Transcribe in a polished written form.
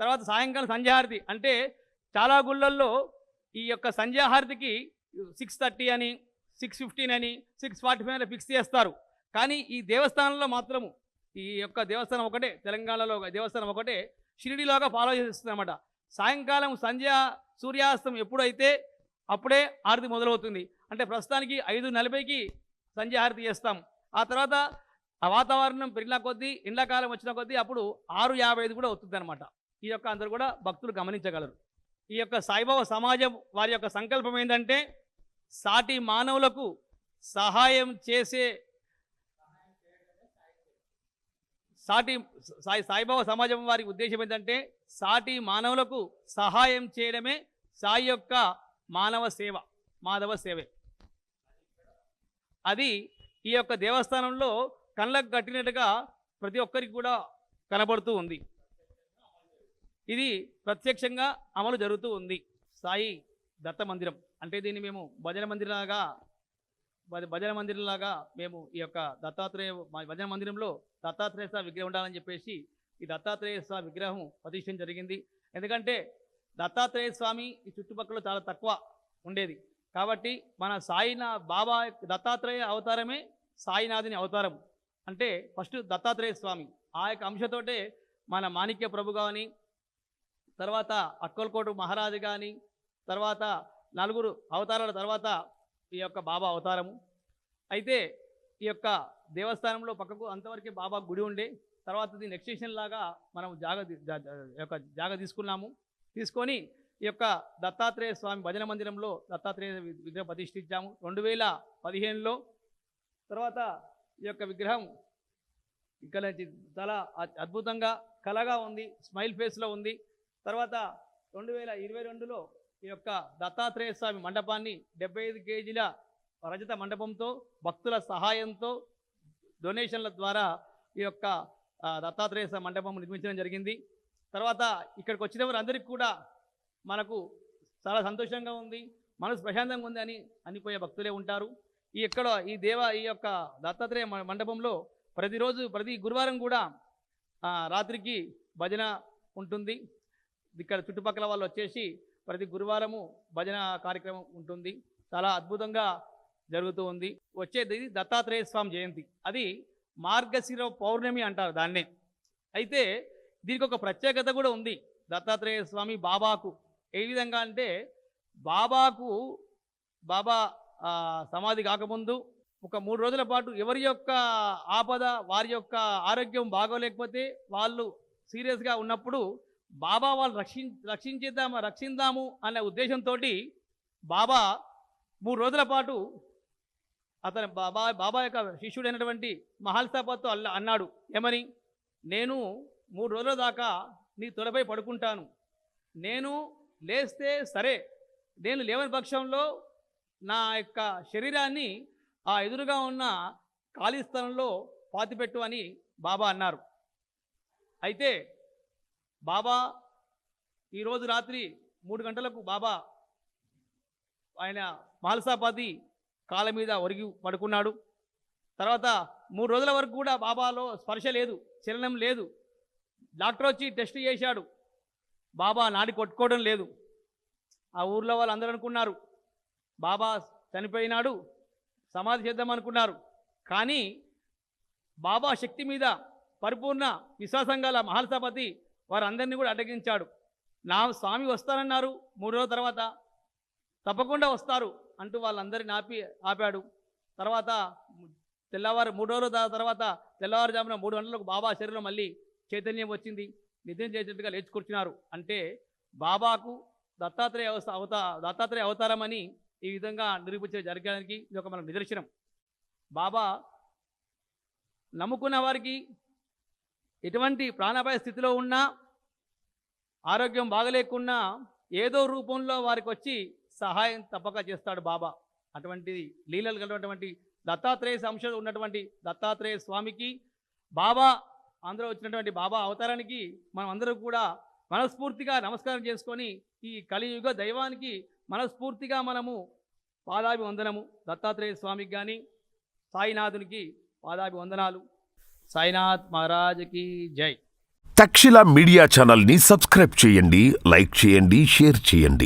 తర్వాత సాయంకాలం సంధ్యాహారతి అంటే చాలా గుళ్ళల్లో ఈ యొక్క సంధ్యాహారతికి 6:30 అని 6:15 అని 6:45 అని ఫిక్స్ చేస్తారు. కానీ ఈ దేవస్థానంలో మాత్రము ఈ యొక్క దేవస్థానం ఒకటే, తెలంగాణలో దేవస్థానం ఒకటే షిరిడిలోగా ఫాలో చేస్తుందన్నమాట. సాయంకాలం సూర్యాస్తం ఎప్పుడైతే అప్పుడే హారతి మొదలవుతుంది. అంటే ప్రస్తుతానికి 5:40కి సంధ్యాహారతి చేస్తాం. ఆ తర్వాత ఆ వాతావరణం పెరిగిన కొద్దీ ఎండాకాలం వచ్చిన కొద్దీ అప్పుడు 6:55 కూడా అవుతుంది అనమాట. ఈ యొక్క అందరూ కూడా భక్తులు గమనించగలరు. ఈ యొక్క సాయిబాబా సమాజం వారి యొక్క సంకల్పం ఏంటంటే సాటి మానవులకు సహాయం చేసే సాయిబాబా సమాజం వారి ఉద్దేశం ఏంటంటే సాటి మానవులకు సహాయం చేయడమే సాయి యొక్క మాధవ సేవే. అది ఈ యొక్క దేవస్థానంలో కళ్ళకు కట్టినట్టుగా ప్రతి ఒక్కరికి కూడా కనబడుతూ ఉంది. ఇది ప్రత్యక్షంగా అమలు జరుగుతూ ఉంది. సాయి దత్త మందిరం అంటే దీన్ని మేము భజన మందిరంలాగా మేము ఈ యొక్క భజన మందిరంలో దత్తాత్రేయ స్వామి విగ్రహం ఉండాలని చెప్పేసి ఈ దత్తాత్రేయ స్వామి విగ్రహం ప్రతిష్ఠించడం జరిగింది. ఎందుకంటే దత్తాత్రేయ స్వామి ఈ చుట్టుపక్కల చాలా తక్కువ ఉండేది కాబట్టి మన బాబా దత్తాత్రేయ అవతారమే సాయినాథుని అవతారం. అంటే ఫస్ట్ దత్తాత్రేయ స్వామి ఆ యొక్క అంశతోటే మన మాణిక్య ప్రభు కానీ, తర్వాత అక్కల్కోటు మహారాజు కానీ, తర్వాత 4 అవతారాల తర్వాత ఈ యొక్క బాబా అవతారము. అయితే ఈ యొక్క దేవస్థానంలో పక్కకు అంతవరకే బాబా గుడి ఉండే, తర్వాత దీన్ని ఎక్స్టెన్షన్ లాగా మనం జాగ తీసుకున్నాము. తీసుకొని ఈ యొక్క దత్తాత్రేయ స్వామి భజన మందిరంలో దత్తాత్రేయ విగ్రహం ప్రతిష్ఠించాము 2015లో. తర్వాత ఈ యొక్క విగ్రహం ఇక్కడ చాలా అద్భుతంగా కళగా ఉంది, స్మైల్ ఫేస్లో ఉంది. తర్వాత 2022లో ఈ యొక్క దత్తాత్రేయ స్వామి మండపాన్ని 75 కేజీల రజత మండపంతో భక్తుల సహాయంతో డొనేషన్ల ద్వారా ఈ యొక్క దత్తాత్రేయ స్వామి మండపం నిర్మించడం జరిగింది. తర్వాత ఇక్కడికి వచ్చిన వారందరికీ కూడా మనకు చాలా సంతోషంగా ఉంది, మనసు ప్రశాంతంగా ఉంది అని అనిపోయే భక్తులే ఉంటారు. ఈ యొక్క దత్తాత్రేయ మండపంలో ప్రతి గురువారం కూడా రాత్రికి భజన ఉంటుంది. ఇక్కడ చుట్టుపక్కల వాళ్ళు వచ్చేసి ప్రతి గురువారము భజన కార్యక్రమం ఉంటుంది. చాలా అద్భుతంగా జరుగుతూ ఉంది. వచ్చేది దత్తాత్రేయ స్వామి జయంతి, అది మార్గశిర పౌర్ణమి అంటారు దాన్నే. అయితే దీనికి ఒక ప్రత్యేకత కూడా ఉంది. దత్తాత్రేయ స్వామి బాబాకు ఏ విధంగా అంటే బాబా సమాధి కాకముందు ఒక 3 రోజుల పాటు ఎవరి యొక్క ఆపద, వారి యొక్క ఆరోగ్యం బాగోలేకపోతే, వాళ్ళు సీరియస్గా ఉన్నప్పుడు బాబా వాళ్ళు రక్షిందాము అనే ఉద్దేశంతో బాబా 3 రోజుల పాటు అతను బాబా యొక్క శిష్యుడైనటువంటి మహల్సాబాద్తో అన్నాడు ఏమని, నేను 3 రోజుల దాకా నీ తొడపై పడుకుంటాను, నేను లేస్తే సరే, నేను లేవని పక్షంలో నా యొక్క శరీరాన్ని ఆ ఎదురుగా ఉన్న ఖాళీ స్థలంలో పాతిపెట్టు అని బాబా అన్నారు. అయితే బాబా ఈరోజు రాత్రి 3 గంటలకు బాబా ఆయన మహల్సాబాది కాళ్ళ మీద ఒరిగి పడుకున్నాడు. తర్వాత 3 రోజుల వరకు కూడా బాబాలో స్పర్శ లేదు, చలనం లేదు. డాక్టర్ వచ్చి టెస్ట్ చేశాడు, బాబా నాడి కొట్టుకోవడం లేదు. ఆ ఊర్లో వాళ్ళు అందరూ అనుకున్నారు బాబా చనిపోయినాడు, సమాధి చేద్దామనుకున్నారు. కానీ బాబా శక్తి మీద పరిపూర్ణ విశ్వాసం గల మహల్సాపతి వారందరినీ కూడా అడ్డగించాడు. నా స్వామి వస్తానన్నారు 3 రోజుల తర్వాత, తప్పకుండా వస్తారు అంటూ వాళ్ళందరినీ ఆపాడు. తర్వాత తెల్లవారు 3 రోజుల తర్వాత తెల్లవారుజామున 3 గంటలకు బాబా శరీరంలో మళ్ళీ చైతన్యం వచ్చింది, నిద్ర చేసినట్టుగా లేచి కూర్చున్నారు. అంటే బాబాకు దత్తాత్రేయ అవతారం అని ఈ విధంగా నిరూపించే జరగడానికి ఇది ఒక మన నిదర్శనం. బాబా నమ్ముకున్న వారికి ఎటువంటి ప్రాణాపాయ స్థితిలో ఉన్నా, ఆరోగ్యం బాగలేకున్నా ఏదో రూపంలో వారికి వచ్చి సహాయం తప్పక చేస్తాడు బాబా. అటువంటి లీలలు కలిగినటువంటి దత్తాత్రేయ అంశం ఉన్నటువంటి దత్తాత్రేయ స్వామికి, బాబా అందరూ వచ్చినటువంటి బాబా అవతారానికి మనం అందరూ కూడా మనస్ఫూర్తిగా నమస్కారం చేసుకొని ఈ కలియుగ దైవానికి మనస్ఫూర్తిగా మనము పాదాభివందనము. దత్తాత్రేయ స్వామికి కానీ సాయినాథునికి పాదాభివందనాలు. సాయినాథ్ మహారాజ్కి జై. తక్షశిల మీడియా ఛానల్ని సబ్స్క్రైబ్ చేయండి, లైక్ చేయండి, షేర్ చేయండి.